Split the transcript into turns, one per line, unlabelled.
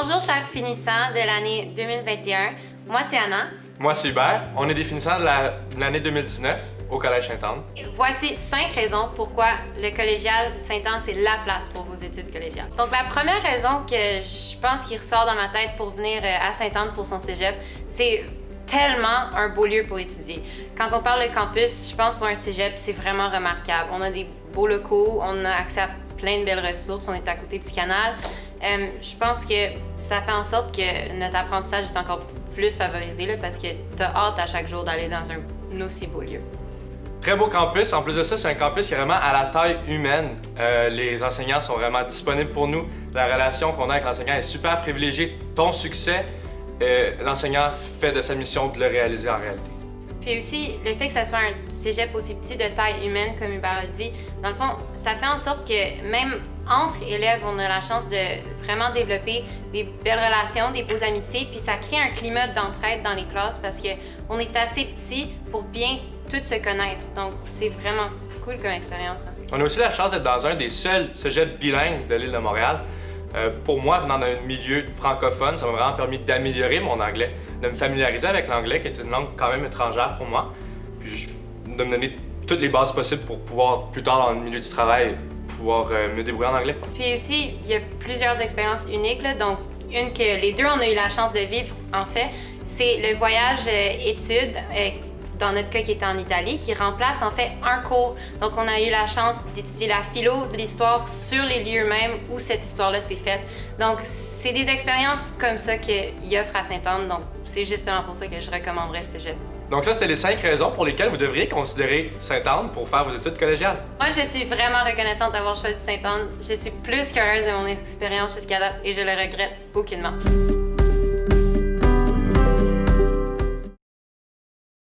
Bonjour chers finissants de l'année 2021. Moi c'est Anna.
Moi c'est Hubert. On est des finissants de l'année 2019 au Collège Sainte-Anne.
Voici 5 raisons pourquoi le collégial Sainte-Anne c'est la place pour vos études collégiales. Donc la première raison que je pense qui ressort dans ma tête pour venir à Sainte-Anne pour son cégep, c'est tellement un beau lieu pour étudier. Quand on parle de campus, je pense pour un cégep, c'est vraiment remarquable. On a des beaux locaux, on a accès à plein de belles ressources, on est à côté du canal. Je pense que ça fait en sorte que notre apprentissage est encore plus favorisé là, parce que tu as hâte à chaque jour d'aller dans un aussi beau lieu.
Très beau campus. En plus de ça, c'est un campus qui est vraiment à la taille humaine. Les enseignants sont vraiment disponibles pour nous. La relation qu'on a avec l'enseignant est super privilégiée. Ton succès, l'enseignant fait de sa mission de le réaliser en réalité.
Puis aussi, le fait que ça soit un cégep aussi petit de taille humaine, comme Hubert a dit, dans le fond, ça fait en sorte que même entre élèves, on a la chance de vraiment développer des belles relations, des beaux amitiés, puis ça crée un climat d'entraide dans les classes parce qu'on est assez petit pour bien tous se connaître. Donc, c'est vraiment cool comme expérience. Hein.
On a aussi la chance d'être dans un des seuls cégeps bilingues de l'île de Montréal. Pour moi, venant d'un milieu francophone, ça m'a vraiment permis d'améliorer mon anglais, de me familiariser avec l'anglais, qui est une langue quand même étrangère pour moi, puis de me donner toutes les bases possibles pour pouvoir, plus tard dans le milieu du travail, pouvoir me débrouiller en anglais.
Puis aussi, il y a plusieurs expériences uniques, là, donc une que les deux, on a eu la chance de vivre, en fait, c'est le voyage études, dans notre cas qui était en Italie, qui remplace en fait un cours. Donc on a eu la chance d'étudier la philo de l'histoire sur les lieux mêmes où cette histoire-là s'est faite. Donc c'est des expériences comme ça qu'il offre à Sainte-Anne, donc c'est justement pour ça que je recommanderais ce cégep.
Donc ça, c'était les 5 raisons pour lesquelles vous devriez considérer Sainte-Anne pour faire vos études collégiales.
Moi, je suis vraiment reconnaissante d'avoir choisi Sainte-Anne. Je suis plus qu'heureuse de mon expérience jusqu'à date et je le regrette aucunement.